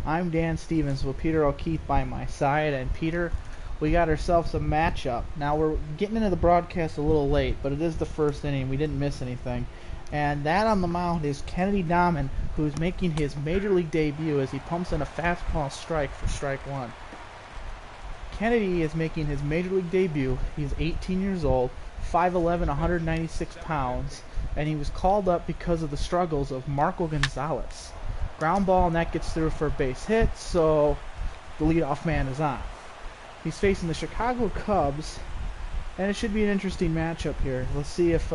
I'm Dan Stevens with Peter O'Keefe by my side, and Peter, we got ourselves a matchup. Now we're getting into the broadcast a little late, but it is the first inning. We didn't miss anything. And that on the mound is Kennedy Dammen, who's making his major league debut as he pumps in a fastball strike for strike one. Kennedy is making his major league debut. He's 18 years old, 5'11", 196 pounds, and he was called up because of the struggles of Marco Gonzalez. Ground ball, and that gets through for a base hit, so the leadoff man is on. He's facing the Chicago Cubs, and it should be an interesting matchup here. Let's see if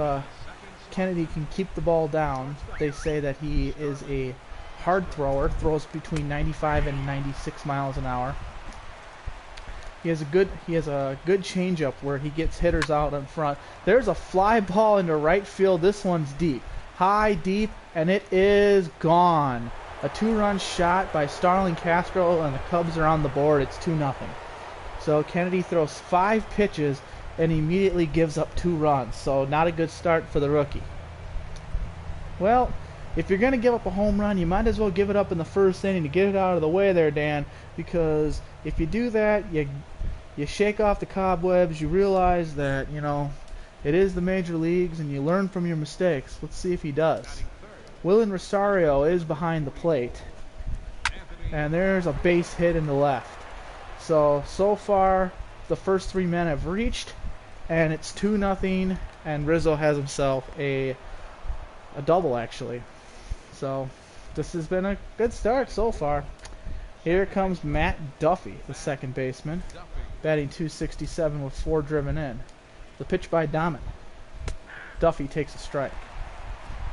Kennedy can keep the ball down. They say that he is a hard thrower, throws between 95 and 96 miles an hour. He has a good changeup where he gets hitters out in front. There's a fly ball into right field. This one's deep. High, deep, and it is gone. A two-run shot by Starling Castro, and the Cubs are on the board. It's 2-0. So Kennedy throws 5 pitches and immediately gives up 2 runs. So not a good start for the rookie. Well, if you're going to give up a home run, you might as well give it up in the first inning to get it out of the way there, Dan, because if you do that, you shake off the cobwebs, you realize that, it is the major leagues, and you learn from your mistakes. Let's see if he does. Willen Rosario is behind the plate, and there's a base hit in the left. So far, the first 3 men have reached, and it's 2-0, and Rizzo has himself a double, actually. So this has been a good start so far. Here comes Matt Duffy, the second baseman, batting .267 with 4 driven in. The pitch by Dammen. Duffy takes a strike.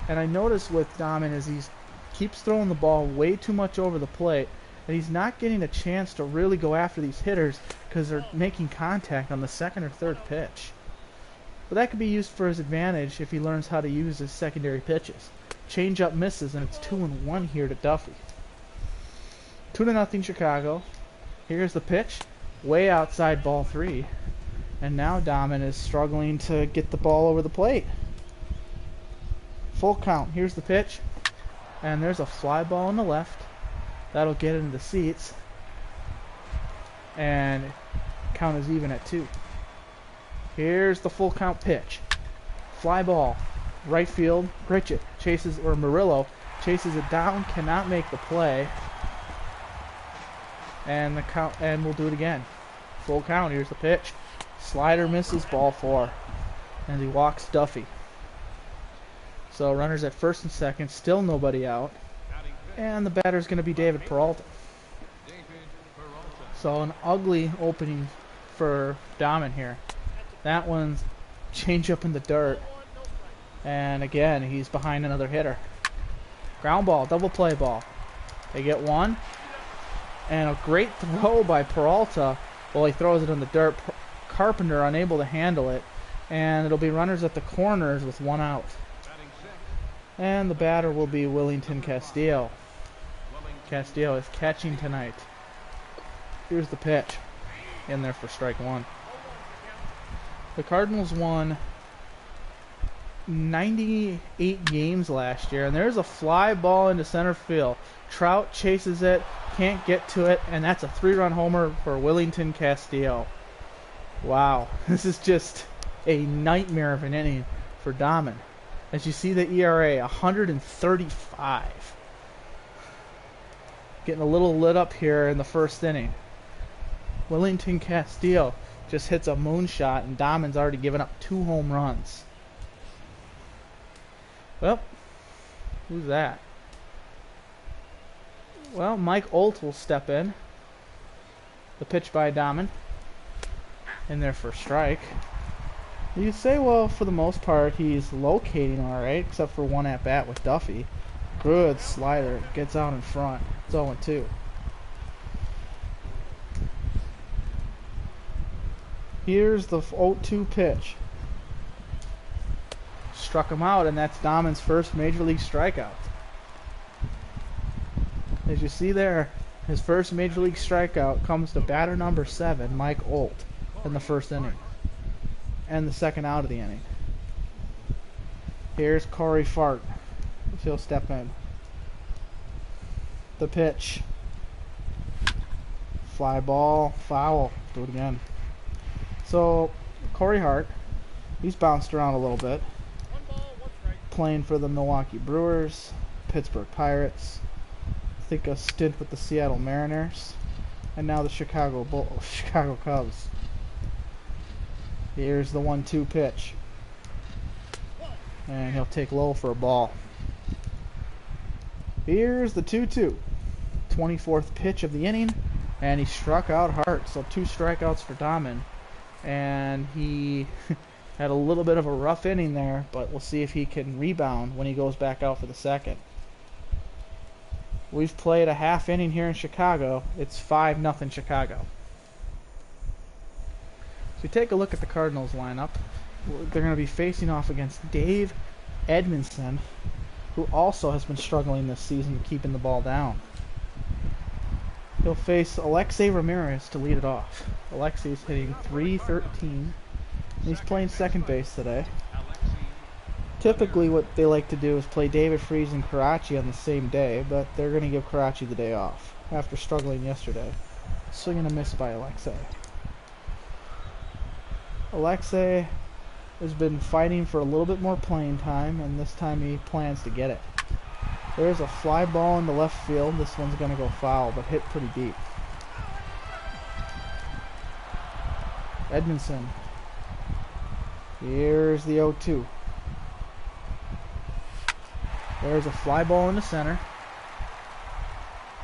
And I notice with Dammen is he keeps throwing the ball way too much over the plate, and he's not getting a chance to really go after these hitters because they're making contact on the second or third pitch. But that could be used for his advantage if he learns how to use his secondary pitches. Change-up misses, and it's 2-1 here to Duffy. 2-0 Chicago. Here's the pitch, way outside ball 3. And now Dammen is struggling to get the ball over the plate. Full count. Here's the pitch, and there's a fly ball in the left. That'll get into the seats, and count is even at 2. Here's the full count pitch. Fly ball, right field. Murillo chases it down, cannot make the play, and the count. And we'll do it again. Full count. Here's the pitch. Slider misses, ball 4, and he walks Duffy. So runners at first and second, still nobody out. And the batter's going to be David Peralta. So an ugly opening for Dammen here. That one's change up in the dirt. And again, he's behind another hitter. Ground ball, double play ball. They get 1. And a great throw by Peralta. Well, he throws it in the dirt. Carpenter unable to handle it. And it'll be runners at the corners with 1 out. And the batter will be Wellington Castillo. Castillo is catching tonight. Here's the pitch. In there for strike 1. The Cardinals won 98 games last year, and there's a fly ball into center field. Trout chases it, can't get to it, and that's a 3-run homer for Wellington Castillo. Wow, this is just a nightmare of an inning for Dammen. As you see the ERA, 135. Getting a little lit up here in the first inning. Wellington Castillo just hits a moonshot, and Dammen's already given up 2 home runs. Well, who's that? Well, Mike Olt will step in. The pitch by Dammen. In there for a strike. You say, well, for the most part, he's locating all right, except for 1 at-bat with Duffy. Good slider. Gets out in front. It's 0-2. Here's the 0-2 pitch. Struck him out, and that's Dammen's first major league strikeout. As you see there, his first major league strikeout comes to batter number 7, Mike Olt, in the first inning. And the second out of the inning. Here's Corey Fart. He'll step in. The pitch. fly ball, foul. Do it again. So, Corey Hart, he's bounced around a little bit. Playing for the Milwaukee Brewers, Pittsburgh Pirates, I think a stint with the Seattle Mariners, and now the Chicago Cubs. Here's the 1-2 pitch. And he'll take low for a ball. Here's the 2-2. 24th pitch of the inning, and he struck out Hart. So 2 strikeouts for Dammen. And he had a little bit of a rough inning there, but we'll see if he can rebound when he goes back out for the second. We've played a half inning here in Chicago. It's 5-0 Chicago. So we take a look at the Cardinals lineup. They're going to be facing off against Dave Edmondson, who also has been struggling this season keeping the ball down. He'll face Alexei Ramirez to lead it off. Alexei's hitting .313. He's playing second base today. Typically what they like to do is play David Freese and Karachi on the same day, but they're going to give Karachi the day off after struggling yesterday. Swing and a miss by Alexei. Alexei has been fighting for a little bit more playing time, and this time he plans to get it. There's a fly ball into left field. This one's going to go foul, but hit pretty deep. Edmondson. Here's the 0-2. There's a fly ball in the center,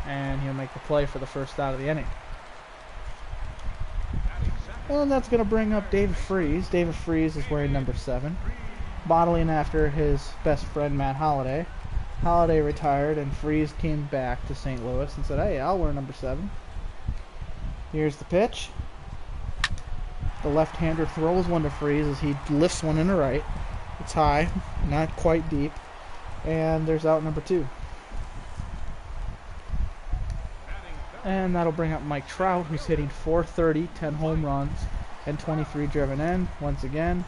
and he'll make the play for the first out of the inning. And that's going to bring up David Freese. David Freese is wearing number 7, modeling after his best friend Matt Holliday. Holliday retired, and Freese came back to St. Louis and said, "Hey, I'll wear number 7." Here's the pitch. The left-hander throws one to Freese as he lifts one in the right. It's high, not quite deep, and there's out number 2. And that'll bring up Mike Trout, who's hitting .430, 10 home runs, and 23 driven in. Once again,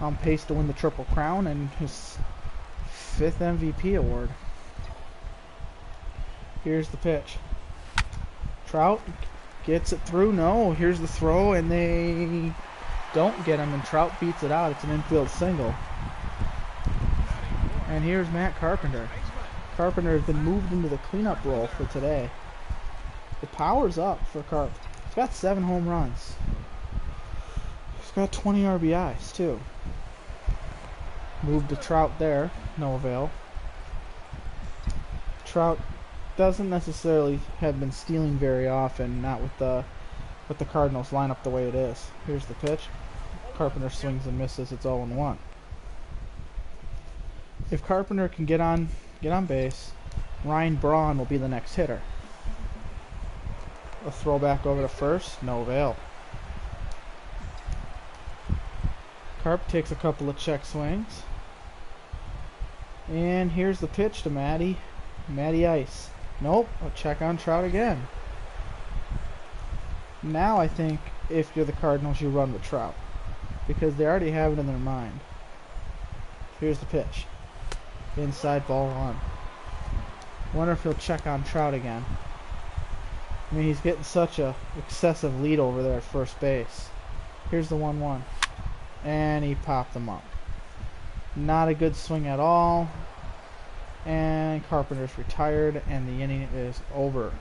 on pace to win the Triple Crown and his 5th MVP award. Here's the pitch. Trout gets it through. No, here's the throw, and they don't get him, and Trout beats it out. It's an infield single. And here's Matt Carpenter. Carpenter has been moved into the cleanup role for today. The power's up for Carp. He's got 7 home runs. He's got 20 RBIs, too. Moved to Trout there. No avail. Trout doesn't necessarily have been stealing very often, not with the Cardinals lineup the way it is. Here's the pitch. Carpenter swings and misses. It's 0-1. If Carpenter can get on base, Ryan Braun will be the next hitter. A throw back over to first, no avail. Carp takes a couple of check swings. And here's the pitch to Matty Ice. Nope, a check on Trout again. Now I think if you're the Cardinals, you run with Trout, because they already have it in their mind. Here's the pitch. Inside, ball 1. Wonder if he'll check on Trout again. I mean, he's getting such a excessive lead over there at first base. Here's the 1-1. And he popped them up. Not a good swing at all. And Carpenter's retired, and the inning is over.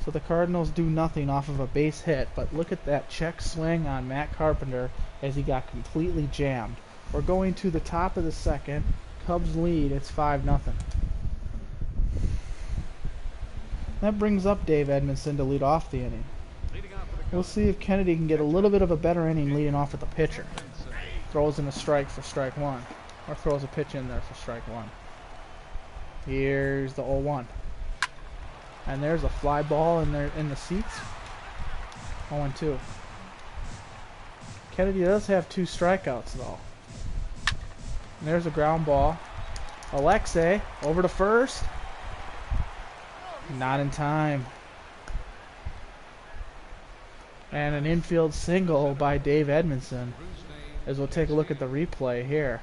So the Cardinals do nothing off of a base hit, but look at that check swing on Matt Carpenter as he got completely jammed. We're going to the top of the second. Cubs lead. It's 5-0. That brings up Dave Edmondson to lead off the inning. We'll see if Kennedy can get a little bit of a better inning leading off with the pitcher. Throws in a strike for strike 1. Or throws a pitch in there for strike 1. Here's the 0-1. And there's a fly ball in the seats. 0-2. Kennedy does have 2 strikeouts though. And there's a ground ball. Alexei over to first. Not in time. And an infield single by Dave Edmondson. As we'll take a look at the replay here.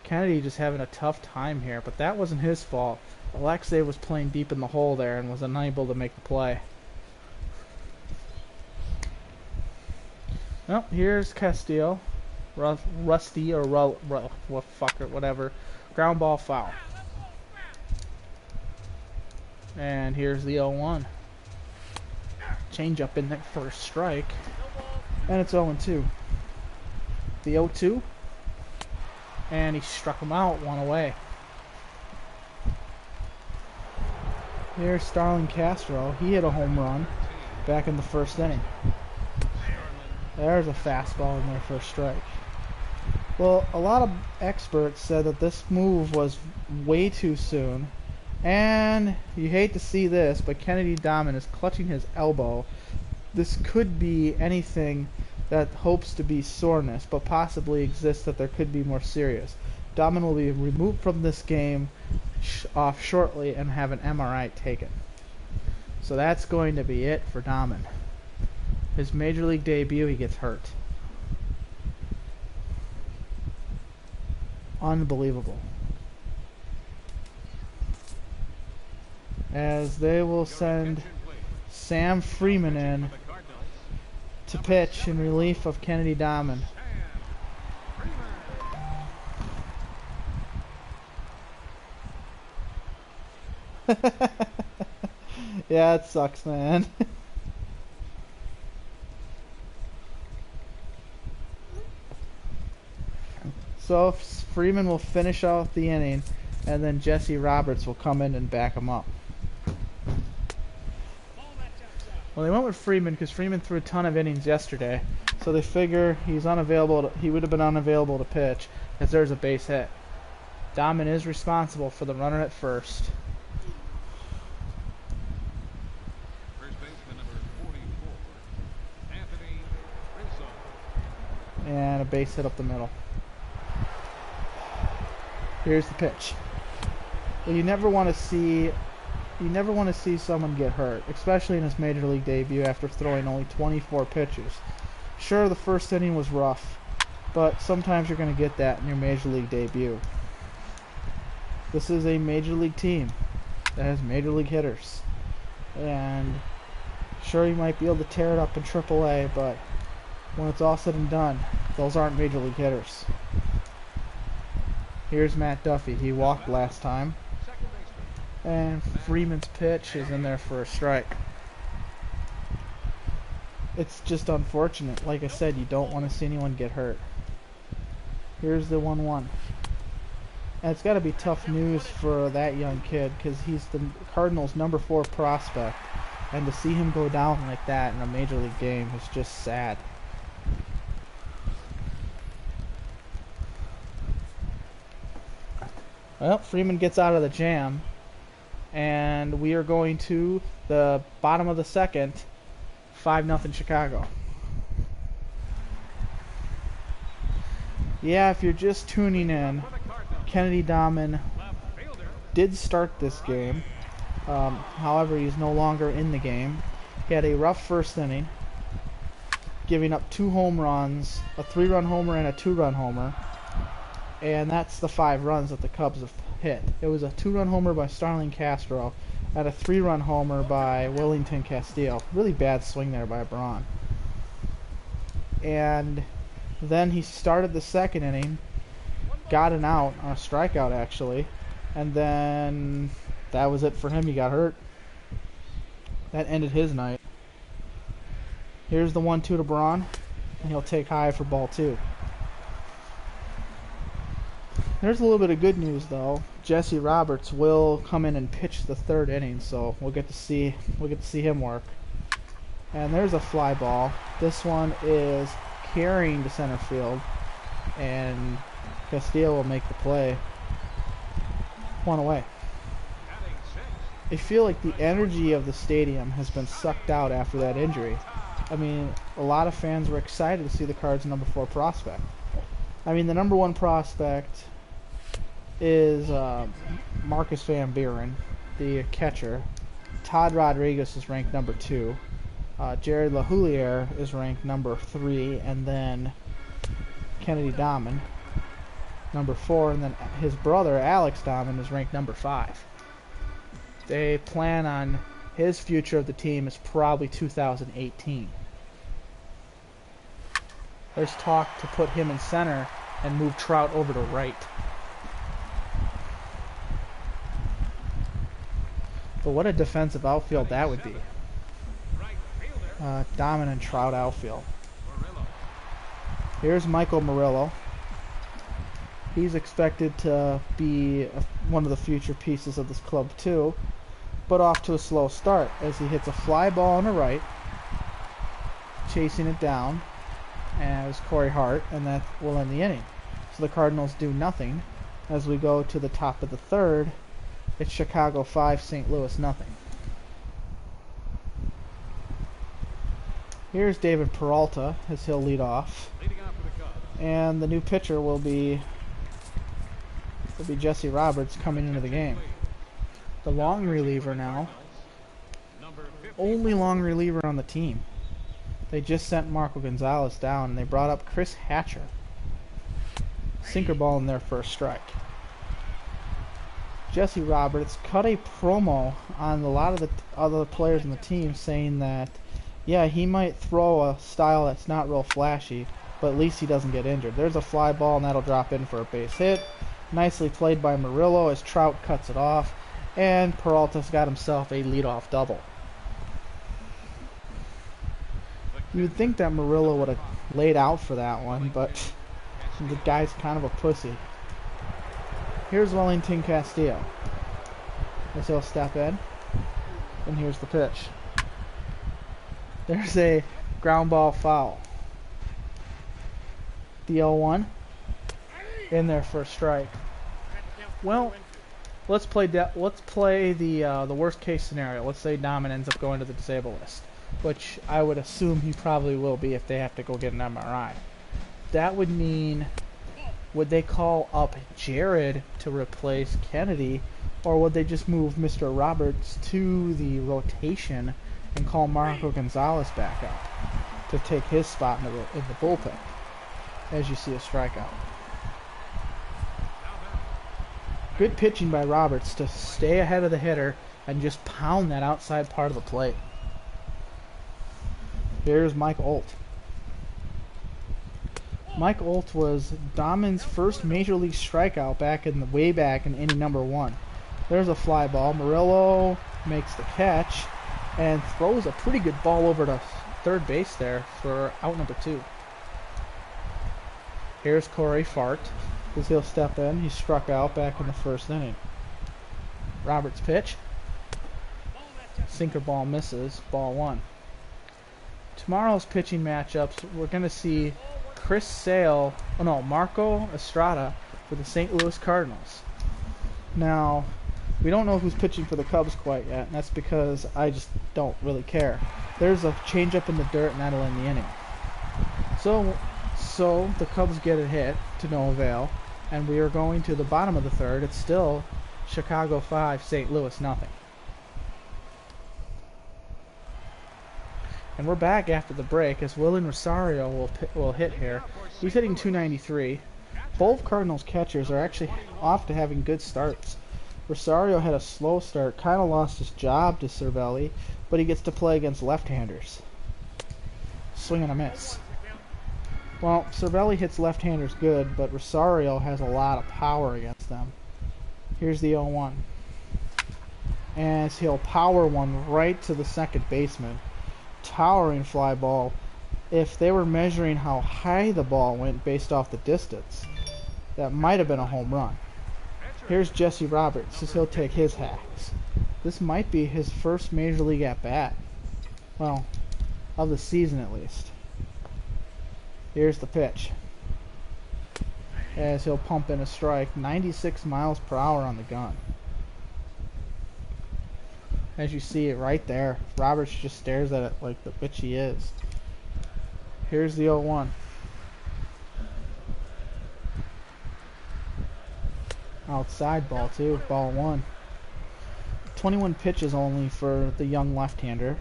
Kennedy just having a tough time here, but that wasn't his fault. Alexei was playing deep in the hole there and was unable to make the play. Well, here's Castillo. Rusty or fucker, whatever. Ground ball foul. And here's the 0-1. Change up in there for a strike. And it's 0-2. The 0-2. And he struck him out, one away. Here's Starlin Castro. He hit a home run back in the first inning. There's a fastball in there for a strike. Well, a lot of experts said that this move was way too soon. And you hate to see this, but Kennedy Dammen is clutching his elbow. This could be anything that hopes to be soreness, but possibly exists that there could be more serious. Dammen will be removed from this game off shortly and have an MRI taken. So that's going to be it for Dammen. His major league debut, he gets hurt. Unbelievable. As they will send Sam Freeman in to pitch in relief of Kennedy Dammen. Yeah, it sucks, man. So Freeman will finish off the inning, and then Jesse Roberts will come in and back him up. Well, they went with Freeman because Freeman threw a ton of innings yesterday, so they figure he's unavailable. He would have been unavailable to pitch, as there's a base hit. Dammen is responsible for the runner at first. And a base hit up the middle. Here's the pitch. Well, you never want to see someone get hurt, especially in his major league debut after throwing only 24 pitches. Sure, the first inning was rough, but sometimes you're going to get that in your major league debut. This is a major league team that has major league hitters, and sure, you might be able to tear it up in AAA, but when it's all said and done, those aren't major league hitters. Here's Matt Duffy. He walked last time. And Freeman's pitch is in there for a strike. It's just unfortunate. Like I said, you don't want to see anyone get hurt. Here's the 1-1. And it's got to be tough news for that young kid because he's the Cardinals' number 4 prospect. And to see him go down like that in a major league game is just sad. Well, Freeman gets out of the jam, and we are going to the bottom of the second, 5-0 Chicago. Yeah, if you're just tuning in, Kennedy Dammen did start this game. However, he's no longer in the game. He had a rough first inning, giving up 2 home runs, a 3-run homer and a 2-run homer. And that's the 5 runs that the Cubs have hit. It was a 2-run homer by Starlin Castro and a 3-run homer by Wellington Castillo. Really bad swing there by Braun. And then he started the second inning, got an out on a strikeout actually, and then that was it for him. He got hurt. That ended his night. Here's the 1-2 to Braun, and he'll take high for ball 2. There's a little bit of good news though. Jesse Roberts will come in and pitch the 3rd inning, so we'll get to see him work. And there's a fly ball. This one is carrying to center field, and Castillo will make the play. 1 away. I feel like the energy of the stadium has been sucked out after that injury. I mean, a lot of fans were excited to see the Cards' number 4 prospect. I mean, the number 1 prospect is Marcus Van Buren, the catcher. Todd Rodriguez is ranked number 2. Jared LaHouliere is ranked number 3, and then Kennedy Dammen, number 4, and then his brother Alex Dammen is ranked number 5. They plan on his future of the team is probably 2018. There's talk to put him in center and move Trout over to right. But what a defensive outfield that would be. Dammen and Trout outfield. Here's Michael Murillo. He's expected to be one of the future pieces of this club too, but off to a slow start as he hits a fly ball on the right, chasing it down, and it was Corey Hart, and that will end the inning. So the Cardinals do nothing. As we go to the top of the third, it's Chicago 5, St. Louis nothing. Here's David Peralta as he'll lead off, and the new pitcher will be Jesse Roberts coming into the game. The long reliever now, only long reliever on the team. They just sent Marco Gonzalez down, and they brought up Chris Hatcher. Sinker ball in their first strike. Jesse Roberts cut a promo on a lot of the other players in the team saying that, yeah, he might throw a style that's not real flashy, but at least he doesn't get injured. There's a fly ball, and that'll drop in for a base hit. Nicely played by Murillo as Trout cuts it off, and Peralta's got himself a leadoff double. You would think that Murillo would have laid out for that one, but the guy's kind of a pussy. Here's Wellington Castillo as he'll step in, and here's the pitch. There's a ground ball foul. The 0-1 in their first strike. Well, let's play the worst case scenario. Let's say Dammen ends up going to the disabled list, which I would assume he probably will be if they have to go get an MRI. That would mean, would they call up Jared to replace Kennedy, or would they just move Mr. Roberts to the rotation and call Marco Gonzalez back up to take his spot in the bullpen? As you see a strikeout. Good pitching by Roberts to stay ahead of the hitter and just pound that outside part of the plate. Here's Mike Olt. Mike Olt was Dammen's first major league strikeout way back in inning number 1. There's a fly ball. Murillo makes the catch and throws a pretty good ball over to third base there for out number 2. Here's Corey Hart as he'll step in. He struck out back in the first inning. Roberts pitch. Sinker ball misses. Ball 1. Tomorrow's pitching matchups, we're going to see Marco Estrada for the St. Louis Cardinals. Now, we don't know who's pitching for the Cubs quite yet, and that's because I just don't really care. There's a changeup in the dirt, and that'll end the inning. So the Cubs get a hit to no avail, and we are going to the bottom of the third. It's still Chicago 5, St. Louis nothing. And we're back after the break as Willian Rosario will hit here. He's hitting .293. Both Cardinals catchers are actually off to having good starts. Rosario had a slow start, kind of lost his job to Cervelli, but he gets to play against left-handers. Swing and a miss. Well, Cervelli hits left-handers good, but Rosario has a lot of power against them. Here's the 0-1. As he'll power one right to the second baseman. Towering fly ball. If they were measuring how high the ball went based off the distance, that might have been a home run. Here's Jesse Roberts as he'll take his hacks. This might be his first major league at-bat. Well, of the season at least. Here's the pitch. As he'll pump in a strike, 96 miles per hour on the gun. As you see it right there, Roberts just stares at it like the bitch he is. Here's the 0-1. Outside ball too, ball 1. 21 pitches only for the young left-hander.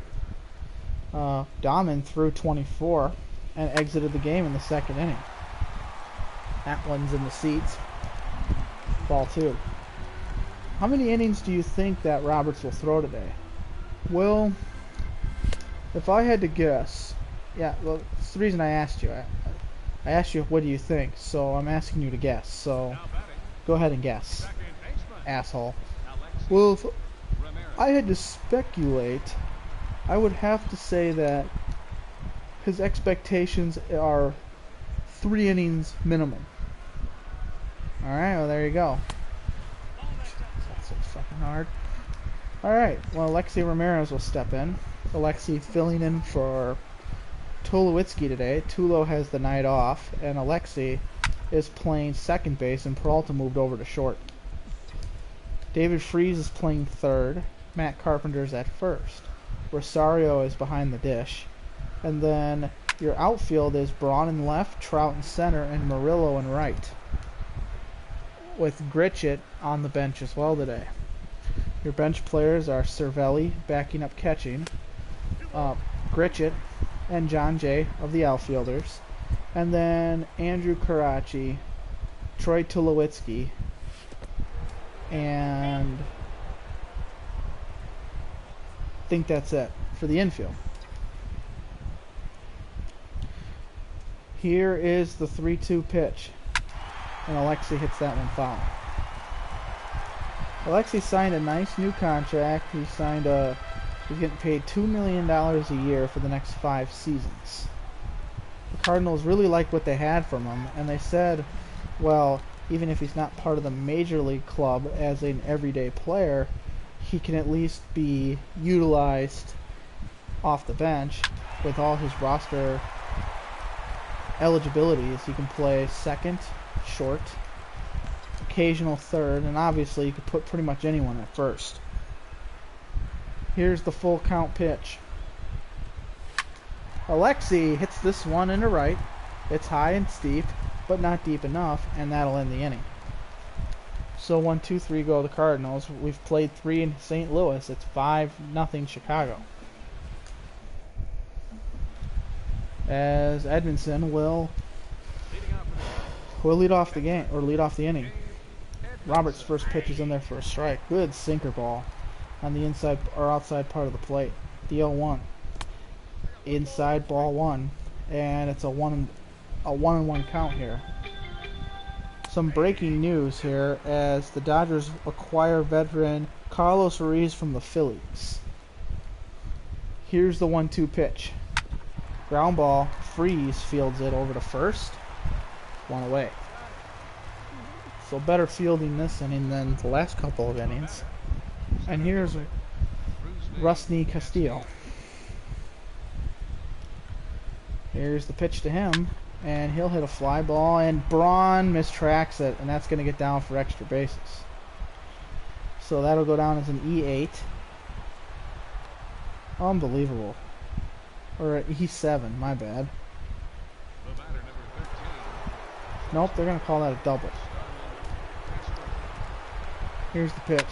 Dammen threw 24 and exited the game in the second inning. That one's in the seats. Ball 2. How many innings do you think that Roberts will throw today? Well, if I had to guess, yeah, well, it's the reason I asked you. I asked you what do you think, so I'm asking you to guess. So go ahead and guess, asshole. Well, if I had to speculate, I would have to say that his expectations are 3 innings minimum. Alright, well there you go. That's so fucking hard. Alright, well Alexi Ramirez will step in. Alexi filling in for Tulowitzki today. Tulo has the night off, and Alexi is playing second base, and Peralta moved over to short. David Freese is playing third. Matt Carpenter's at first. Rosario is behind the dish. And then your outfield is Braun in left, Trout in center, and Murillo in right, with Gritchett on the bench as well today. Your bench players are Cervelli backing up catching, Gritchett and John Jay of the outfielders, and then Andrew Karachi, Troy Tulowitzki, and I think that's it for the infield. Here is the 3-2 pitch, and Alexi hits that one foul. Alexi signed a nice new contract. He's getting paid $2 million a year for the next 5 seasons. The Cardinals really liked what they had from him, and they said, well, even if he's not part of the major league club as an everyday player, he can at least be utilized off the bench with all his roster eligibilities. He can play second, short, occasional third, and obviously you could put pretty much anyone at first. Here's the full count pitch. Alexi hits this one into right. It's high and steep, but not deep enough, and that'll end the inning. So 1-2-3 go the Cardinals. We've played 3 in St. Louis. It's 5-0 Chicago. As Edmondson will lead off the game, or lead off the inning. Roberts' first pitch is in there for a strike. Good sinker ball on the inside or outside part of the plate. The 0-1. Inside ball 1, and it's a 1-1 count here. Some breaking news here as the Dodgers acquire veteran Carlos Ruiz from the Phillies. Here's the 1-2 pitch. Ground ball. Freese fields it over to first. 1 away. So better fielding this inning than the last couple of innings. And here's Rusney Castillo. Here's the pitch to him, and he'll hit a fly ball, and Braun mistracks it, and that's going to get down for extra bases. So that'll go down as an E8. Unbelievable. Or E7, my bad. Nope, they're going to call that a double. Here's the pitch.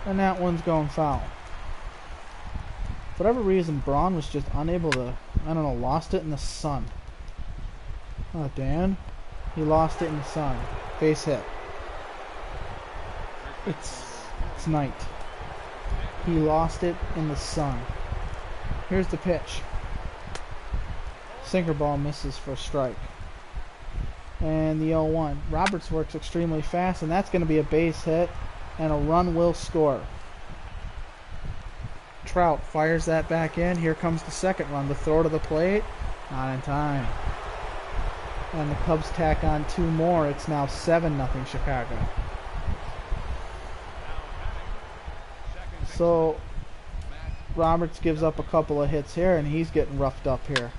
And that one's going foul. For whatever reason, Braun was just unable to, I don't know, lost it in the sun. Oh, Dan. He lost it in the sun. Base hit. It's night. He lost it in the sun. Here's the pitch. Sinker ball misses for a strike. And the 0-1. Roberts works extremely fast, and that's going to be a base hit, and a run will score. Trout fires that back in. Here comes the second run. The throw to the plate. Not in time. And the Cubs tack on 2 more. It's now 7-0 Chicago. So Roberts gives up a couple of hits here, and he's getting roughed up here.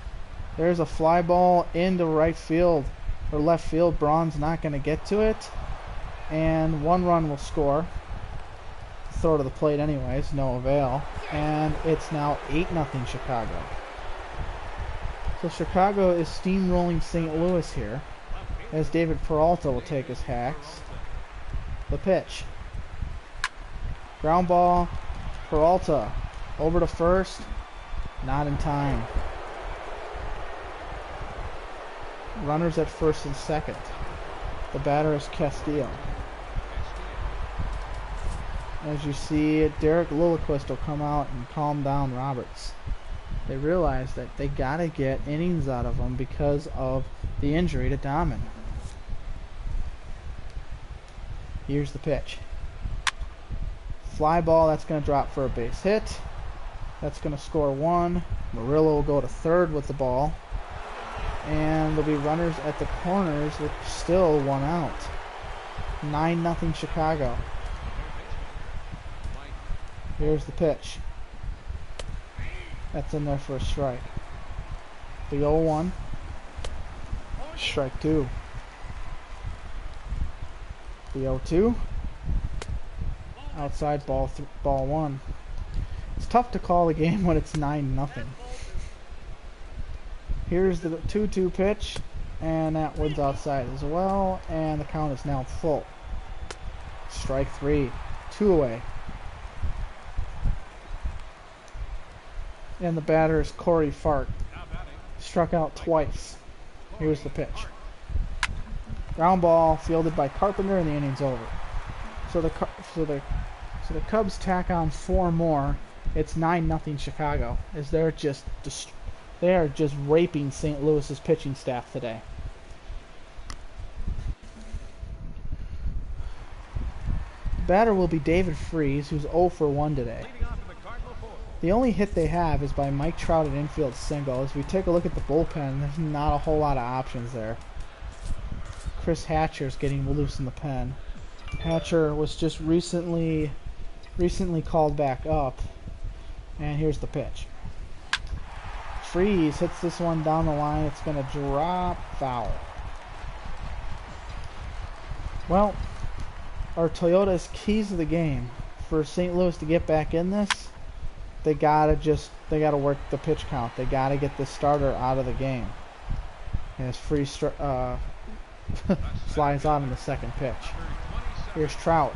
There's a fly ball into right field, or left field. Braun's not going to get to it, and 1 run will score. Throw to the plate anyways, no avail. And it's now 8-0 Chicago. So Chicago is steamrolling St. Louis here, as David Peralta will take his hacks. The pitch. Ground ball. Peralta over to first. Not in time. Runners at first and second. The batter is Castillo. As you see, Derek Lilliquist will come out and calm down Roberts. They realize that they got to get innings out of him because of the injury to Dammen. Here's the pitch. Fly ball, that's going to drop for a base hit. That's going to score one. Murillo will go to third with the ball. And there'll be runners at the corners with still one out. 9-0 Chicago. Here's the pitch. That's in there for a strike. The 0-1. Strike 2. The 0-2. Outside ball 1. It's tough to call the game when it's 9-0. Here's the 2-2 pitch, and that one's outside as well, and the count is now full. Strike 3. 2 away. And the batter is Corey Fart. Struck out twice. Here's the pitch. Ground ball fielded by Carpenter, and the inning's over. So the Cubs tack on 4 more. It's 9-0 Chicago, as they are just raping St. Louis's pitching staff today. The batter will be David Freese, who's 0 for 1 today. The only hit they have is by Mike Trout at infield single. As we take a look at the bullpen, there's not a whole lot of options there. Chris Hatcher's getting loose in the pen. Hatcher was just recently called back up. And here's the pitch. Freese hits this one down the line. It's going to drop foul. Well, our Toyota's keys to the game. For St. Louis to get back in this, they gotta work the pitch count. They gotta get the starter out of the game. As Freese flies out in the second pitch. Here's Trout.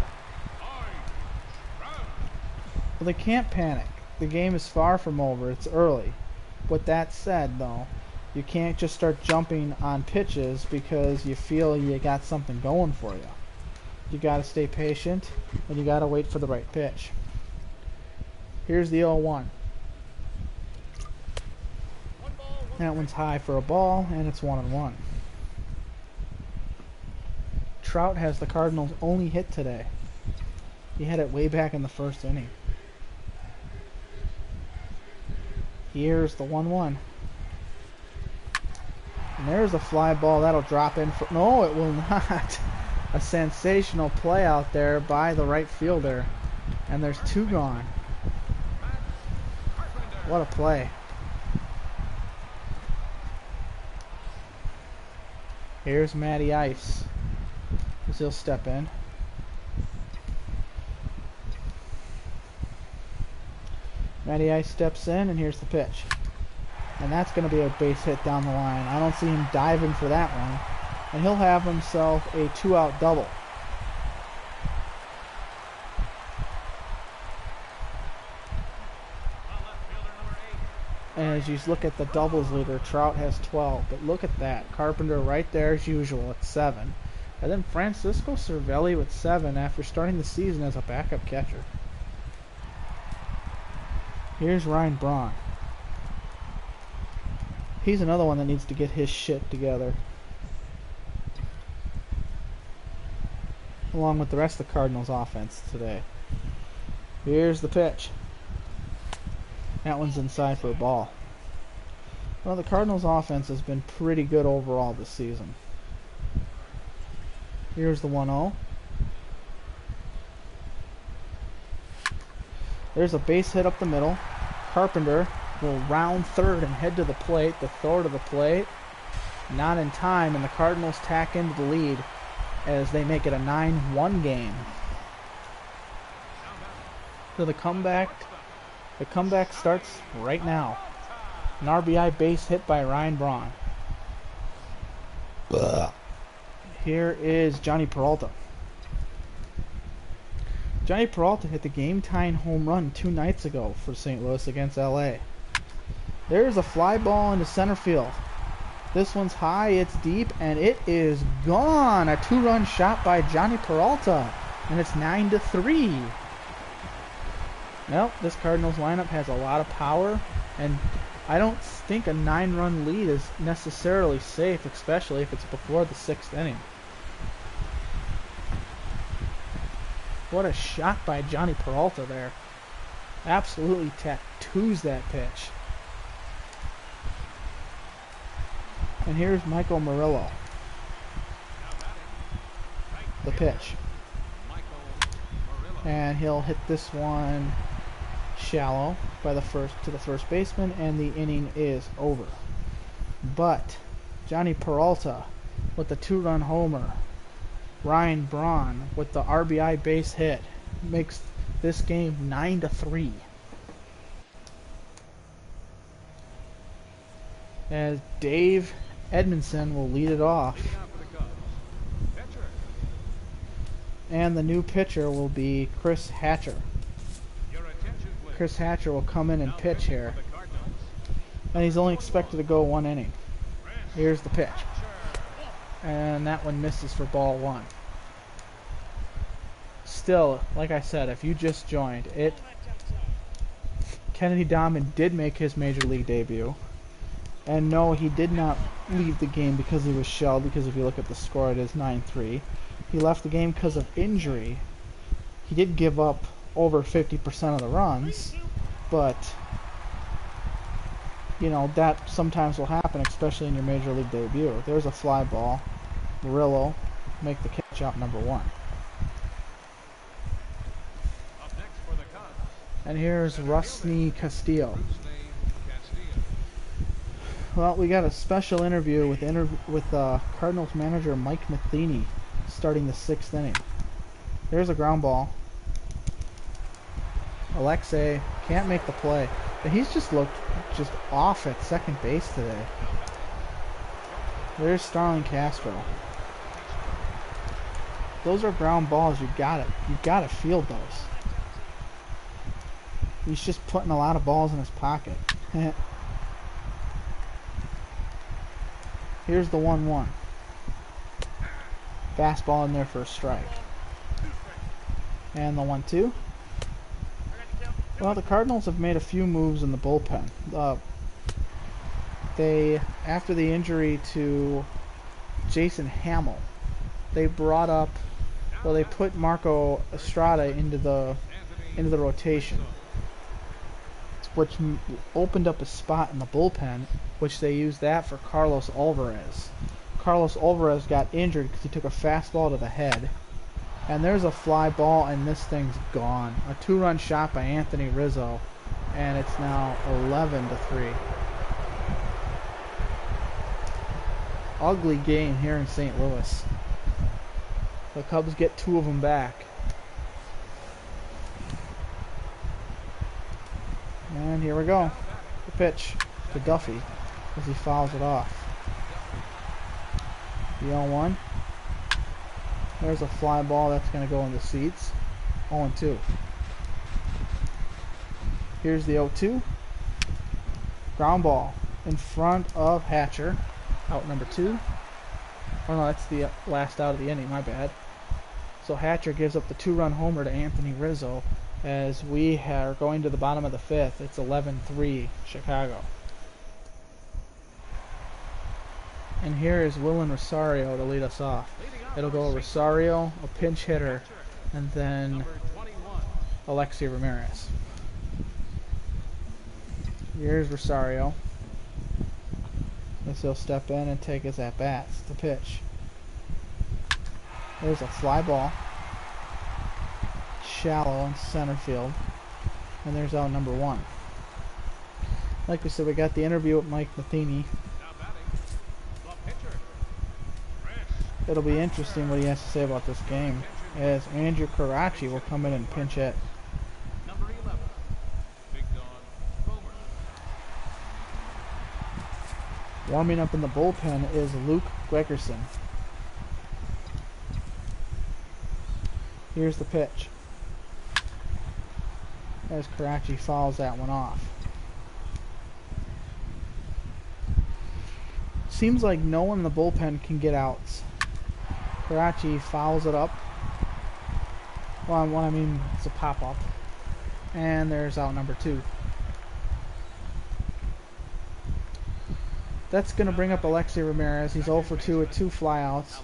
Well, they can't panic. The game is far from over. It's early. With that said, though, you can't just start jumping on pitches because you feel you got something going for you. You got to stay patient, and you got to wait for the right pitch. Here's the 0-1. That one's high for a ball, and it's 1-1. Trout has the Cardinals' only hit today. He had it way back in the first inning. Here's the 1-1. And there's a fly ball that'll drop in for... No, it will not. A sensational play out there by the right fielder. And there's 2 gone. What a play. Here's Matty Ice. He'll step in. Matty Ice steps in, and here's the pitch. And that's going to be a base hit down the line. I don't see him diving for that one. And he'll have himself a 2-out double. And as you look at the doubles leader, Trout has 12. But look at that. Carpenter right there as usual at 7. And then Francisco Cervelli with 7 after starting the season as a backup catcher. Here's Ryan Braun. He's another one that needs to get his shit together. Along with the rest of the Cardinals offense today. Here's the pitch. That one's inside for a ball. Well, the Cardinals offense has been pretty good overall this season. Here's the 1-0. There's a base hit up the middle. Carpenter will round third and head to the plate. The throw to the plate. Not in time, and the Cardinals tack into the lead as they make it a 9-1 game. So the comeback starts right now. An RBI base hit by Ryan Braun. Here is Johnny Peralta. Johnny Peralta hit the game-tying home run 2 nights ago for St. Louis against LA. There's a fly ball into center field. This one's high, it's deep, and it is gone. A 2-run shot by Johnny Peralta, and it's 9-3. Well, this Cardinals lineup has a lot of power, and I don't think a 9-run lead is necessarily safe, especially if it's before the 6th inning. What a shot by Johnny Peralta there. Absolutely tattoos that pitch. And here's Michael Murillo. The pitch. And he'll hit this one shallow by the first baseman, and the inning is over. But Johnny Peralta with the 2-run homer, Ryan Braun with the RBI base hit, makes this game 9-3. As Dave Edmondson will lead it off. And the new pitcher will be Chris Hatcher. Chris Hatcher will come in and pitch here. And he's only expected to go 1 inning. Here's the pitch. And that one misses for ball 1. Still, like I said, if you just joined, Kennedy Dammen did make his major league debut. And no, he did not leave the game because he was shelled, because if you look at the score, it is 9-3. He left the game because of injury. He did give up over 50% of the runs, but you know, that sometimes will happen, especially in your major league debut. There's a fly ball. Murillo make the catch out number 1. And here's Rusney Castillo. Well, we got a special interview with Cardinals manager Mike Matheny starting the 6th inning. There's a ground ball. Alexei can't make the play, but he's just looked off at second base today. There's Starlin Castro. Those are ground balls. You gotta field those. He's just putting a lot of balls in his pocket. Here's the 1-1. Fastball in there for a strike. And the 1-2. Well, the Cardinals have made a few moves in the bullpen. After the injury to Jason Hamill, they put Marco Estrada into the rotation, which opened up a spot in the bullpen, which they used that for Carlos Alvarez. Carlos Alvarez got injured because he took a fastball to the head. And there's a fly ball, and this thing's gone. A 2-run shot by Anthony Rizzo, and it's now 11-3. Ugly game here in St. Louis. The Cubs get 2 of them back. And here we go. The pitch to Duffy as he fouls it off. The 0-1. There's a fly ball that's going to go in the seats. 0-2. Here's the 0-2. Ground ball in front of Hatcher. Out number 2. Oh no, that's the last out of the inning, my bad. So Hatcher gives up the 2-run homer to Anthony Rizzo as we are going to the bottom of the 5th. It's 11-3 Chicago. And here is Willen Rosario to lead us off. It'll go Rosario, a pinch hitter, and then Alexei Ramirez. Here's Rosario. Guess he'll step in and take his at-bats. The pitch. There's a fly ball. Shallow in center field. And there's out number 1. Like we said, we got the interview with Mike Matheny. It'll be interesting what he has to say about this game, as Andrew Karachi will come in and pinch hit. Warming up in the bullpen is Luke Gregerson. Here's the pitch. As Karachi fouls that one off. Seems like no one in the bullpen can get outs. Karachi fouls it up. Well, I mean, it's a pop-up. And there's out number 2. That's going to bring up Alexei Ramirez. He's 0 for 2 with 2 flyouts.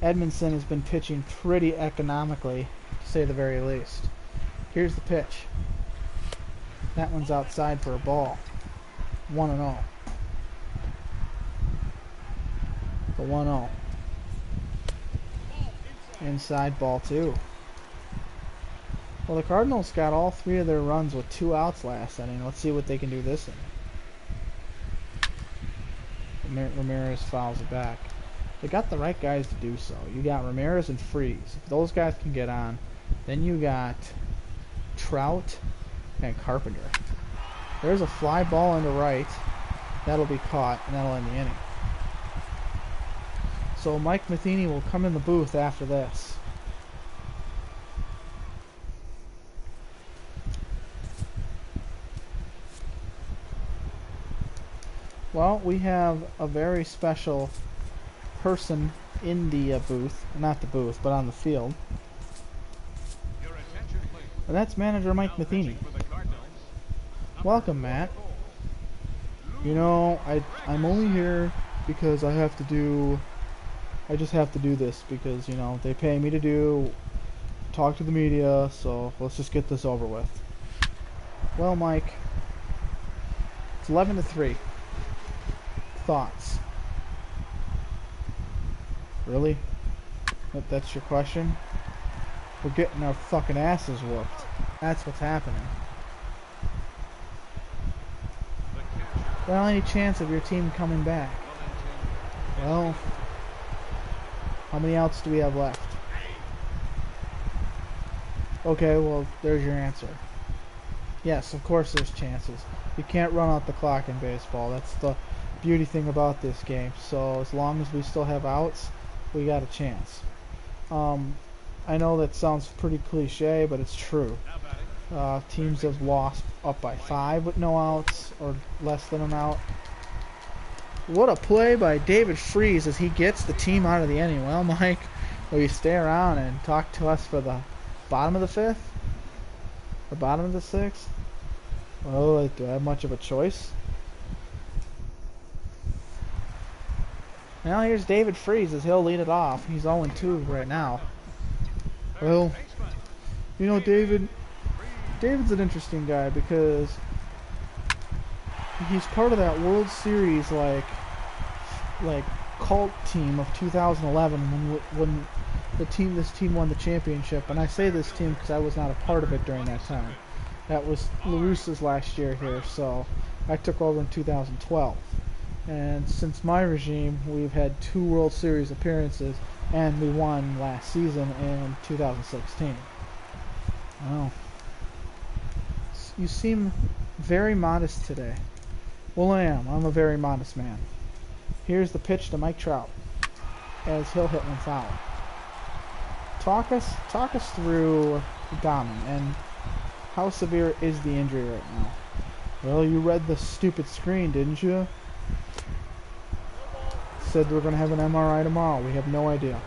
Edmondson has been pitching pretty economically, to say the very least. Here's the pitch. That one's outside for a ball. 1-0. The 1-0. Inside, ball 2. Well, the Cardinals got all 3 of their runs with 2 outs last inning. Let's see what they can do this inning. Ramirez fouls it back. They got the right guys to do so. You got Ramirez and Freeze. If those guys can get on, then you got Trout and Carpenter. There's a fly ball into right. That'll be caught, and that'll end the inning. So Mike Matheny will come in the booth after this. Well, we have a very special person in the booth, not the booth, but on the field. And that's manager Mike Matheny. Welcome, Matt. You know, I'm only here because I just have to do this because, you know, they pay me to talk to the media, so let's just get this over with. Well, Mike, it's 11-3. Thoughts? Really? That's your question? We're getting our fucking asses whooped. That's what's happening. Well, any chance of your team coming back? Well, how many outs do we have left? Okay, well, there's your answer. Yes, of course there's chances. You can't run out the clock in baseball. That's the beauty thing about this game. So as long as we still have outs, we got a chance. I know that sounds pretty cliche, but it's true. Teams have lost up by 5 with no outs or less than an out. What a play by David Freeze as he gets the team out of the inning. Well, Mike, will you stay around and talk to us for the bottom of the 5th? Or bottom of the 6th? Well, do I have much of a choice? Now here's David Freeze as he'll lead it off. He's 0-2 right now. Well, you know, David's an interesting guy because he's part of that World Series like cult team of 2011 when this team won the championship. And I say this team because I was not a part of it during that time. That was LaRussa's last year here, so I took over in 2012. And since my regime, we've had 2 World Series appearances, and we won last season in 2016. Wow. You seem very modest today. Well, I am. I'm a very modest man. Here's the pitch to Mike Trout, as he'll hit one foul. Talk us through Dammen, and how severe is the injury right now? Well, you read the stupid screen, didn't you? Said we're going to have an MRI tomorrow. We have no idea.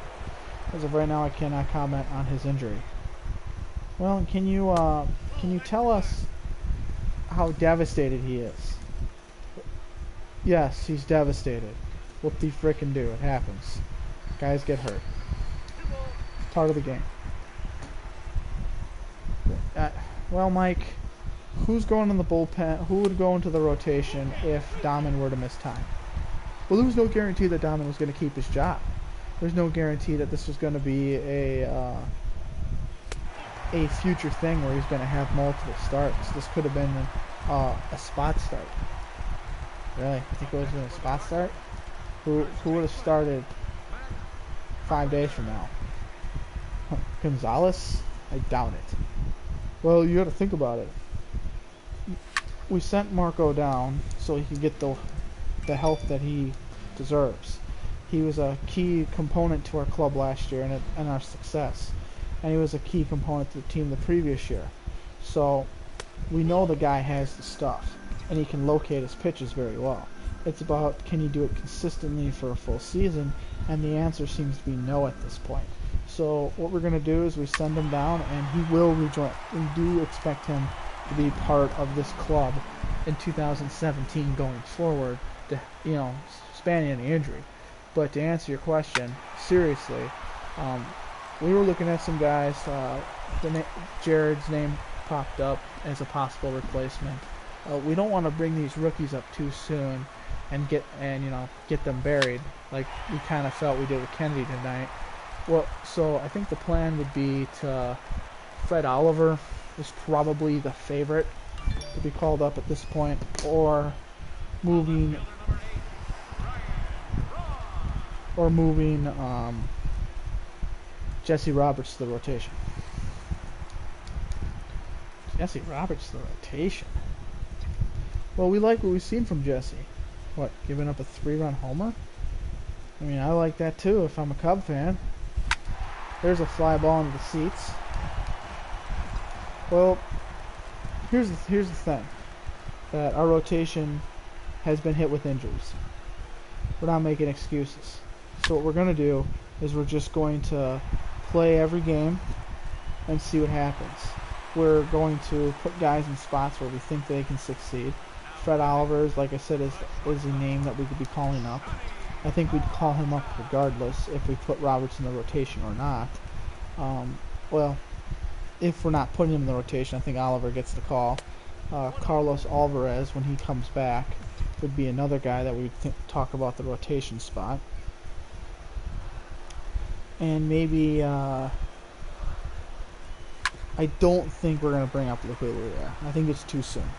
As of right now, I cannot comment on his injury. Well, can you tell us how devastated he is? Yes, he's devastated. Whoop-de-frickin' do. It happens. Guys get hurt. Part of the game. Well, Mike, who's going in the bullpen? Who would go into the rotation if Dammen were to miss time? Well, there was no guarantee that Dammen was going to keep his job. There's no guarantee that this was going to be a future thing where he's going to have multiple starts. This could have been a spot start. Really? You think it was a spot start? Who would have started 5 days from now? Gonzalez? I doubt it. Well, you got to think about it. We sent Marco down so he could get the help that he deserves. He was a key component to our club last year and our success. And he was a key component to the team the previous year. So we know the guy has the stuff, and he can locate his pitches very well. It's about, can he do it consistently for a full season, and the answer seems to be no at this point. So what we're going to do is we send him down, and he will rejoin. We do expect him to be part of this club in 2017 going forward, to, spanning any injury. But to answer your question, seriously, we were looking at some guys. Jared's name popped up as a possible replacement. We don't want to bring these rookies up too soon and get them buried like we kind of felt we did with Kennedy tonight. Well, so I think the plan would be to Fred Oliver is probably the favorite to be called up at this point, or moving Jesse Roberts to the rotation. Jesse Roberts to the rotation. Well, we like what we've seen from Jesse. What, giving up a 3-run homer? I mean, I like that too if I'm a Cub fan. There's a fly ball into the seats. Well, here's the thing. That our rotation has been hit with injuries. We're not making excuses. So what we're going to do is we're just going to play every game and see what happens. We're going to put guys in spots where we think they can succeed. Fred Oliver, like I said, is a name that we could be calling up. I think we'd call him up regardless if we put Roberts in the rotation or not. Well, if we're not putting him in the rotation, I think Oliver gets the call. Carlos Alvarez, when he comes back, would be another guy that we would talk about the rotation spot. And maybe, I don't think we're going to bring up Luke Luria. I think it's too soon.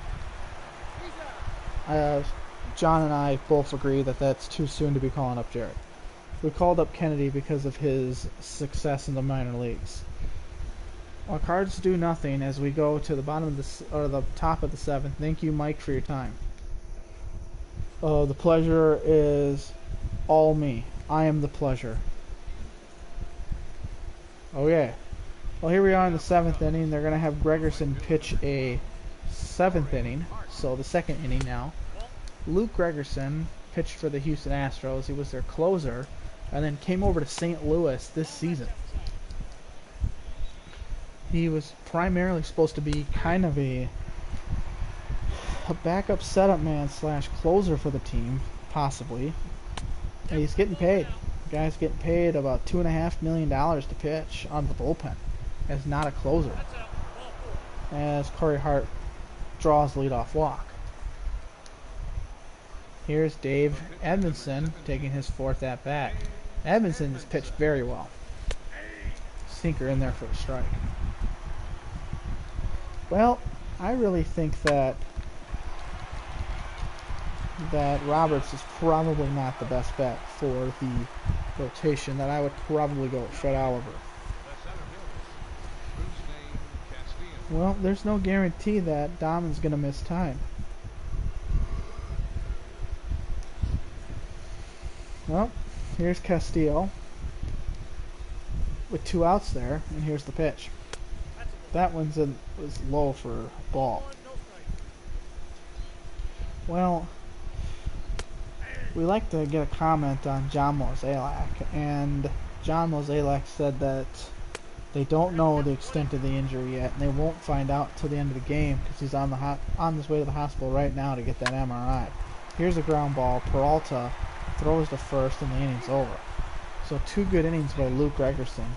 John and I both agree that that's too soon to be calling up Jared. We called up Kennedy because of his success in the minor leagues. Our Cards do nothing as we go to the bottom of the top of the 7th. Thank you, Mike, for your time. The pleasure is all me. I am the pleasure. Okay. Well, here we are in the 7th inning. They're going to have Gregerson pitch a 7th inning, so the 2nd inning now. Luke Gregerson pitched for the Houston Astros. He was their closer, and then came over to St. Louis this season. He was primarily supposed to be kind of a backup setup man / closer for the team, possibly. And he's getting paid. The guy's getting paid about $2.5 million to pitch on the bullpen as not a closer, as Corey Hart draws leadoff walk. Here's Dave Edmondson taking his 4th at-bat. Edmondson has pitched very well. Sinker in there for a strike. Well, I really think that Roberts is probably not the best bet for the rotation. That I would probably go with Fred Oliver. Well, there's no guarantee that Dammen's going to miss time. Well, here's Castillo with 2 outs there, and here's the pitch. That one was low for a ball. Well, we like to get a comment on John Mozeliak, and John Mozeliak said that they don't know the extent of the injury yet, and they won't find out till the end of the game because he's on his way to the hospital right now to get that MRI. Here's a ground ball. Peralta throws to first, and the inning's over. So 2 good innings by Luke Gregerson.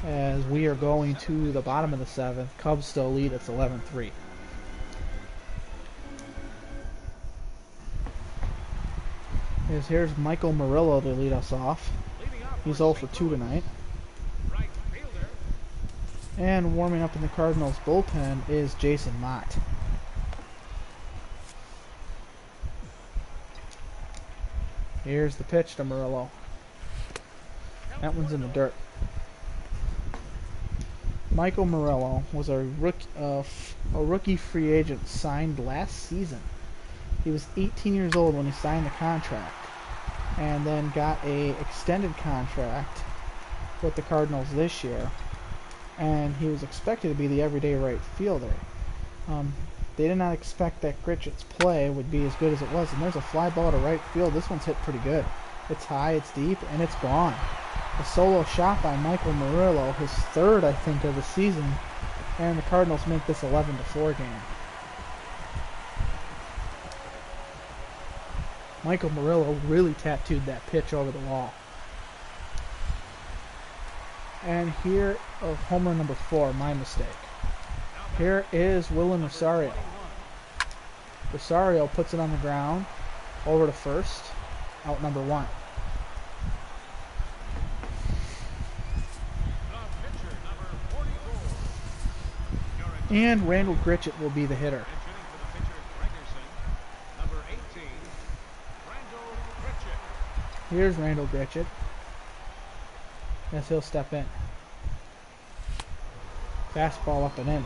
As we are going to the bottom of the 7th, Cubs still lead. It's 11-3. Here's Michael Murillo to lead us off. He's 0 for 2 tonight. And warming up in the Cardinals bullpen is Jason Mott. Here's the pitch to Murillo. That one's in the dirt. Michael Murillo was a rookie free agent signed last season. He was 18 years old when he signed the contract, and then got a extended contract with the Cardinals this year. And he was expected to be the everyday right fielder. They did not expect that Gritchett's play would be as good as it was. And there's a fly ball to right field. This one's hit pretty good. It's high, it's deep, and it's gone. A solo shot by Michael Murillo, his 3rd, I think, of the season. And the Cardinals make this 11-4 game. Michael Murillo really tattooed that pitch over the wall. And here, home run number 4, my mistake. Here is Willen Rosario. Rosario puts it on the ground, over to first, out number 1. And Randall Gritchett will be the hitter. Here's Randall Gritchett, as he'll step in. Fastball up and in.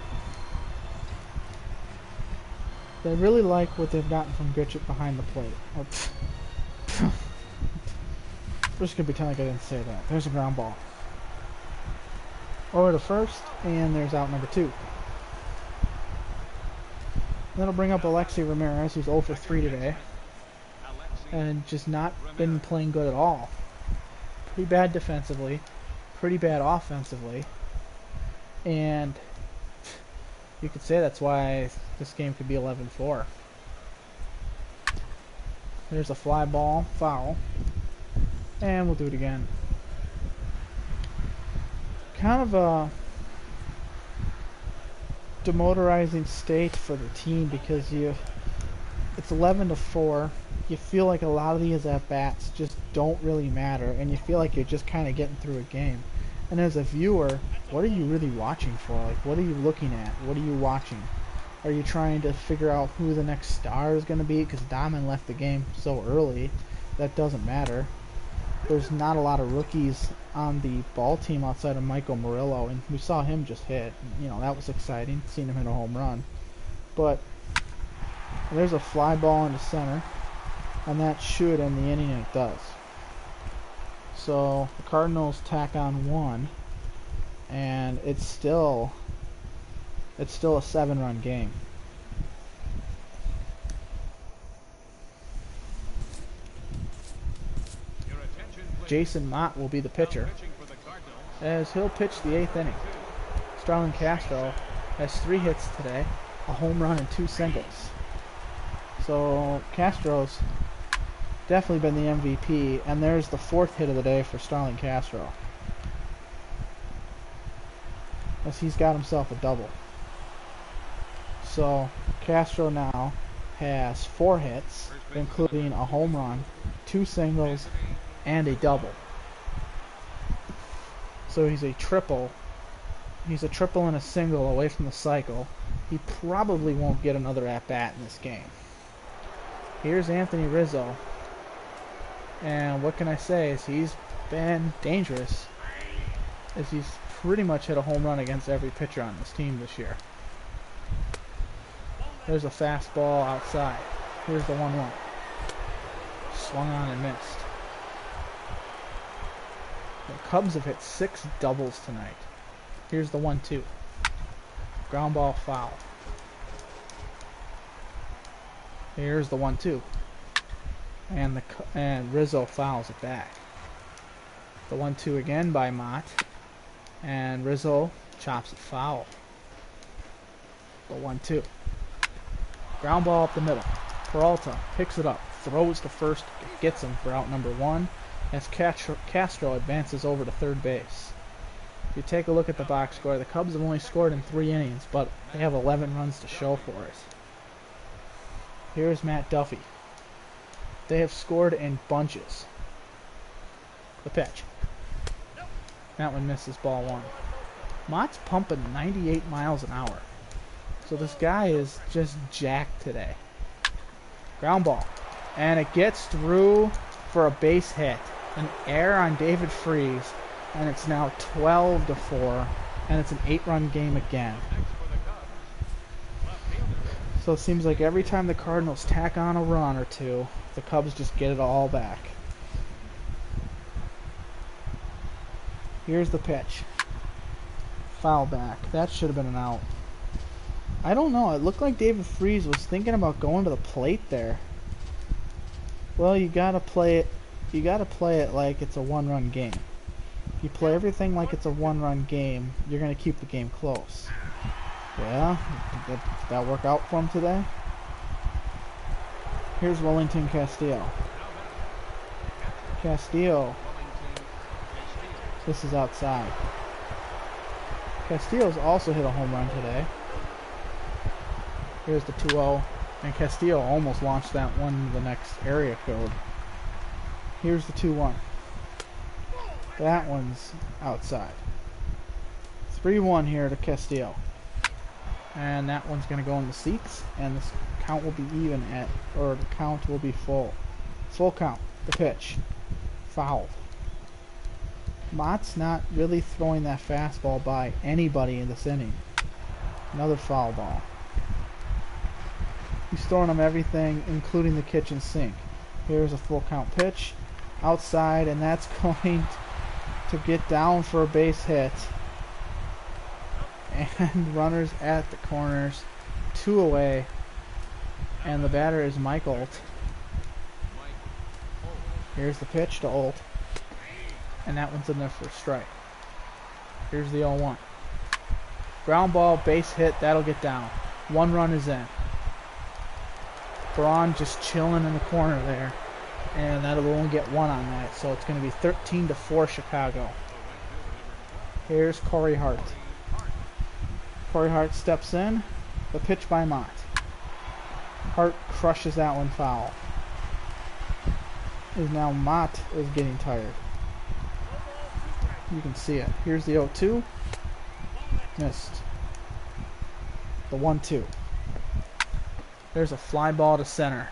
They really like what they've gotten from Gritchett behind the plate. Oh, I'm just going to pretend like I didn't say that. There's a ground ball. Over to first, and there's out number 2. That'll bring up Alexi Ramirez, who's 0 for 3 today. And just not been playing good at all. Pretty bad defensively. Pretty bad offensively. And you could say that's why this game could be 11-4. There's a fly ball, foul. And we'll do it again. Kind of a demotorizing state for the team because it's 11-4. You feel like a lot of these at-bats just don't really matter, and you feel like you're just kind of getting through a game. And as a viewer, what are you really watching for? Like, what are you looking at? What are you watching? Are you trying to figure out who the next star is going to be? Because Dammen left the game so early, that doesn't matter. There's not a lot of rookies on the ball team outside of Michael Murillo, and we saw him just hit. You know, that was exciting, seeing him hit a home run. But there's a fly ball into center, and that should end the inning, and it does. So the Cardinals tack on 1, and it's still a 7-run game. Jason Mott will be the pitcher, as he'll pitch the 8th inning. Starlin Castro has 3 hits today, a home run and 2 singles. So Castro's definitely been the MVP, and there's the 4th hit of the day for Starlin Castro, as he's got himself a double. So Castro now has 4 hits, including a home run, 2 singles, and a double. So he's a triple. He's a triple and a single away from the cycle. He probably won't get another at-bat in this game. Here's Anthony Rizzo. And what can I say is he's been dangerous, as he's pretty much hit a home run against every pitcher on this team this year. There's a fastball outside. Here's the 1-1. Swung on and missed. The Cubs have hit 6 doubles tonight. Here's the 1-2. Ground ball, foul. Here's the 1-2. And Rizzo fouls it back. The 1-2 again by Mott. And Rizzo chops it foul. The 1-2. Ground ball up the middle. Peralta picks it up, throws to first, gets him for out number 1, as Castro advances over to third base. If you take a look at the box score, the Cubs have only scored in 3 innings, but they have 11 runs to show for it. Here's Matt Duffy. They have scored in bunches. The pitch. That one misses, ball 1. Mott's pumping 98 miles an hour. So this guy is just jacked today. Ground ball. And it gets through for a base hit. An error on David Freese. And it's now 12-4. And it's an 8-run game again. So it seems like every time the Cardinals tack on a run or two, the Cubs just get it all back. Here's the pitch. Foul back. That should have been an out. I don't know. It looked like David Freese was thinking about going to the plate there. Well, you gotta play it. You gotta play it like it's a 1-run game. If you play everything like it's a 1-run game, you're gonna keep the game close. Yeah, did that work out for him today? Here's Wellington Castillo. Castillo. This is outside. Castillo's also hit a home run today. Here's the 2-0. And Castillo almost launched that one to the next area code. Here's the 2-1. That one's outside. 3-1 here to Castillo. And that one's going to go in the seats. And this count will be even at, or the count will be full. Full count. The pitch. Foul. Mott's not really throwing that fastball by anybody in this inning. Another foul ball. He's throwing them everything, including the kitchen sink. Here's a full count pitch. Outside, and that's going to get down for a base hit. And runners at the corners. 2 away. And the batter is Mike Olt. Here's the pitch to Olt. And that one's in there for a strike. Here's the 0-1. Ground ball, base hit, that'll get down. 1 run is in. Braun just chilling in the corner there. And that'll only get 1 on that. So it's going to be 13-4 Chicago. Here's Corey Hart. Corey Hart steps in. The pitch by Mott. Hart crushes that one foul. Is now Mott is getting tired. You can see it. Here's the 0-2. Missed. The 1-2. There's a fly ball to center.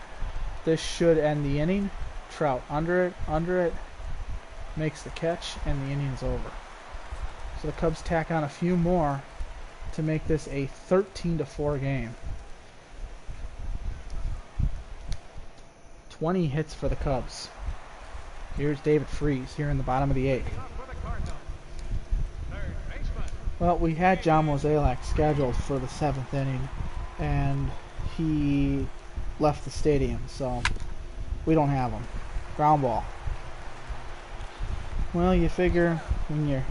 This should end the inning. Trout under it, makes the catch, and the inning's over. So the Cubs tack on a few more to make this a 13-4 game. 20 hits for the Cubs. Here's David Freese here in the bottom of the 8th. Well, we had John Mozeliak scheduled for the 7th inning, and he left the stadium, so we don't have him. Ground ball. Well, you figure when you're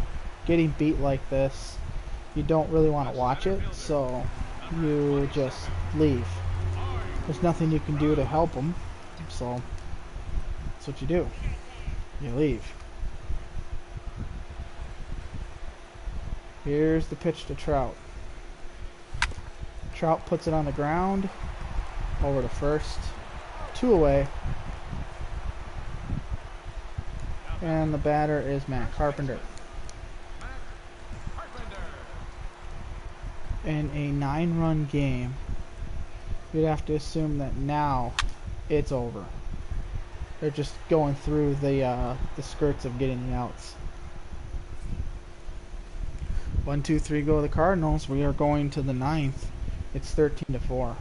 getting beat like this, you don't really want to watch it, so you just leave. There's nothing you can do to help them, so that's what you do. You leave. Here's the pitch to Trout. Trout puts it on the ground. Over to first. 2 away. And the batter is Matt Carpenter. In a 9-run game, you'd have to assume that now it's over. They're just going through the skirts of getting the outs. 1, 2, 3 go the Cardinals. We are going to the 9th. It's 13-4.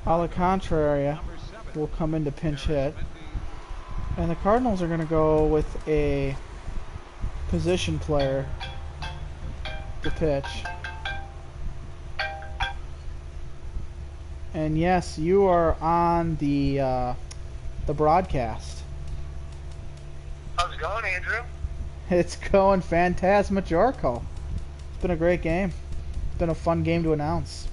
Alcantara will come into pinch hit. And the Cardinals are going to go with a position player to pitch. And yes, you are on the broadcast. How's it going, Andrew? It's going phantasmagorical. It's been a great game. It's been a fun game to announce.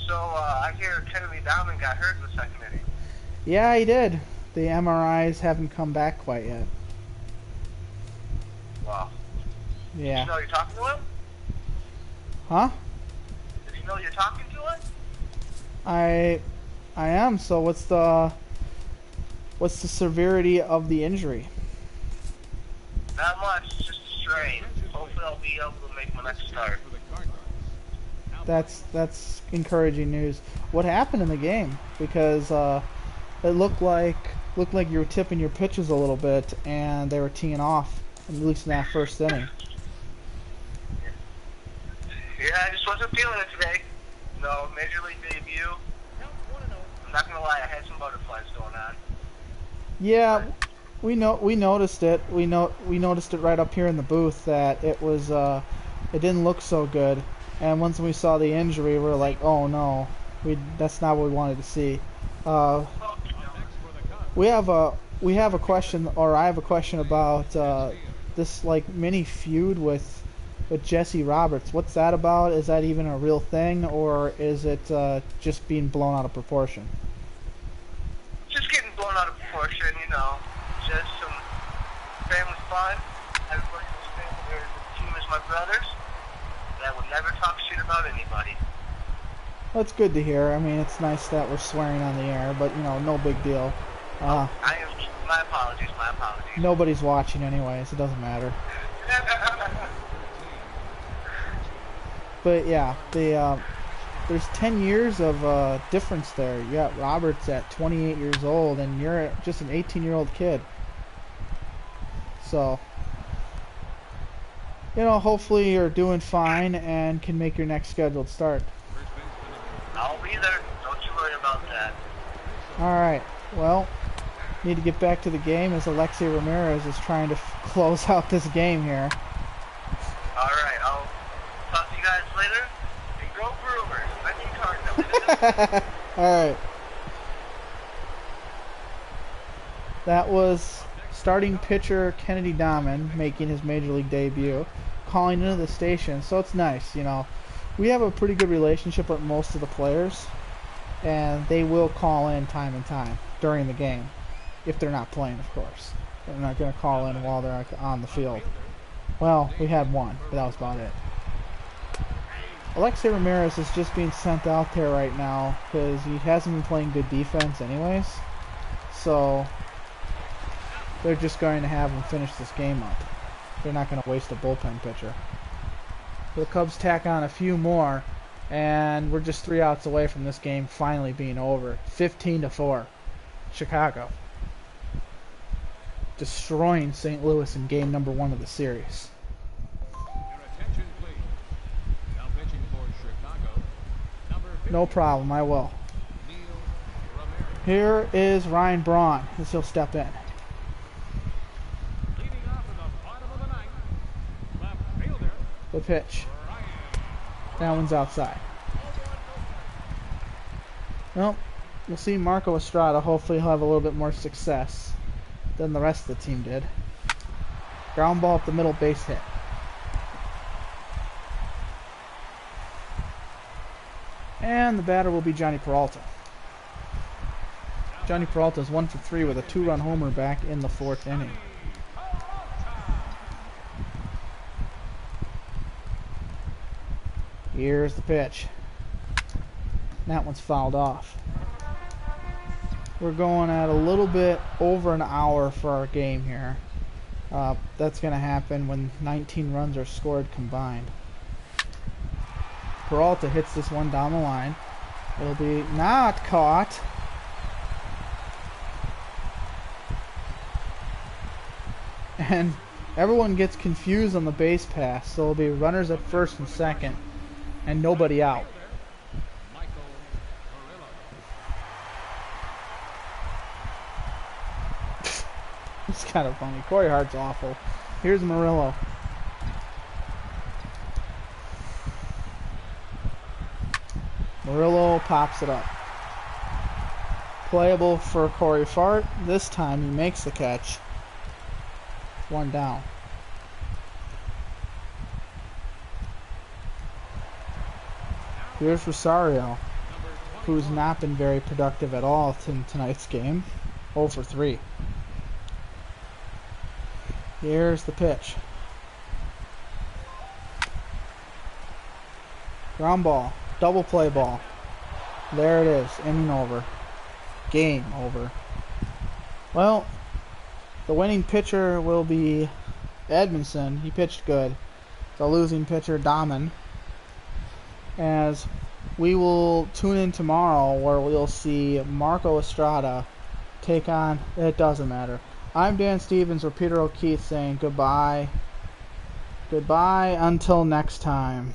So, I hear Kennedy Dammen got hurt in the 2nd inning. Yeah, he did. The MRIs haven't come back quite yet. Wow. Yeah. Did you know you're talking to him? Huh? Did you know you're talking to him? I am. So what's the severity of the injury? Not much, just a strain. Hopefully I'll be able to make my next start. That's encouraging news. What happened in the game? Because it looked like you were tipping your pitches a little bit, and they were teeing off, at least in that 1st inning. Yeah, I just wasn't feeling it today. No, Major League debut. I'm not gonna lie, I had some butterflies going on. Yeah, we noticed it. We noticed it right up here in the booth that it was it didn't look so good. And once we saw the injury, we were like, oh no, that's not what we wanted to see. We have we have a question, or I have a question about this like mini feud with Jesse Roberts. What's that about? Is that even a real thing, or is it just being blown out of proportion? Just getting blown out of proportion, you know. Just some family fun. Everybody understands that the team is my brothers. And I would never talk shit about anybody. Well, it's good to hear. I mean, it's nice that we're swearing on the air, but you know, no big deal. I am. My apologies. My apologies. Nobody's watching anyways. It doesn't matter. But yeah, there's 10 years of difference there. You got Roberts at 28 years old, and you're just an 18-year-old kid. So, you know, hopefully you're doing fine and can make your next scheduled start. I'll be there. Don't you worry about that. All right. Well, need to get back to the game as Alexei Ramirez is trying to close out this game here. All right. I'll talk to you guys later. And go Brewers. I need Cardinals. All right. That was starting pitcher Kennedy Dammen making his major league debut, calling into the station. So it's nice, you know. We have a pretty good relationship with most of the players, and they will call in time and time during the game, if they're not playing, of course. They're not going to call in while they're on the field. Well, we had one, but that was about it. Alexei Ramirez is just being sent out there right now because he hasn't been playing good defense anyways. So they're just going to have him finish this game up. They're not going to waste a bullpen pitcher. The Cubs tack on a few more, and we're just 3 outs away from this game finally being over. 15-4. Chicago destroying St. Louis in game number 1 of the series. No problem, I will. Here is Ryan Braun as he'll step in. The pitch. That one's outside. Well, we'll see Marco Estrada. Hopefully he'll have a little bit more success than the rest of the team did. Ground ball up the middle, base hit. And the batter will be Johnny Peralta. Johnny Peralta is 1 for 3 with a 2-run homer back in the 4th inning. Here's the pitch. That one's fouled off. We're going at a little bit over an hour for our game here. That's going to happen when 19 runs are scored combined. Peralta hits this one down the line. It'll be not caught. And everyone gets confused on the base pass, so it'll be runners at first and second, and nobody out. It's kind of funny. Corey Hart's awful. Here's Murillo. Murillo pops it up. Playable for Corey Hart. This time he makes the catch. 1 down. Here's Rosario, who's not been very productive at all in tonight's game. 0 for 3. Here's the pitch. Ground ball. Double play ball. There it is. Inning over. Game over. Well, the winning pitcher will be Edmondson. He pitched good. The losing pitcher, Dammen. As we will tune in tomorrow where we'll see Marco Estrada take on... It doesn't matter. I'm Dan Stevens or Peter O'Keefe saying goodbye. Goodbye until next time.